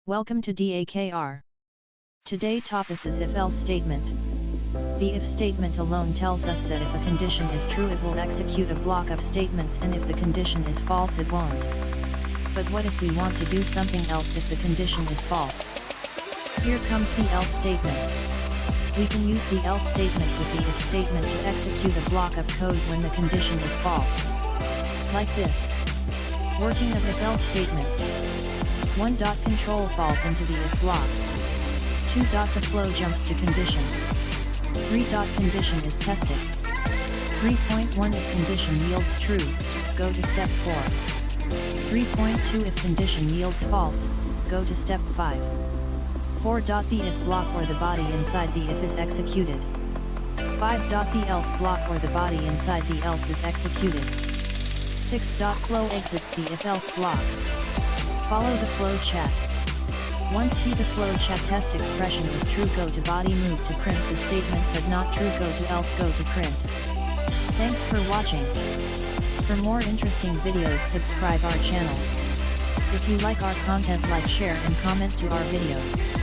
Welcome to DAKR. Today topic is if-else statement. The if statement alone tells us that if a condition is true it will execute a block of statements, and if the condition is false it won't. But what if we want to do something else if the condition is false? Here comes the else statement. We can use the else statement with the if statement to execute a block of code when the condition is false. Like this. Working of if-else statements. 1. Control falls into the if block. 2. The flow jumps to condition. 3. Condition is tested. 3.1 If condition yields true, go to step 4. 3.2 If condition yields false, go to step 5. 4. The if block or the body inside the if is executed. 5. The else block or the body inside the else is executed. 6. Flow exits the if-else block. Follow the flow chat. Once see the flow chat test expression is true, go to body, move to print the statement, but not true, go to else, go to print. Thanks for watching. For more interesting videos subscribe our channel. If you like our content, like, share and comment to our videos.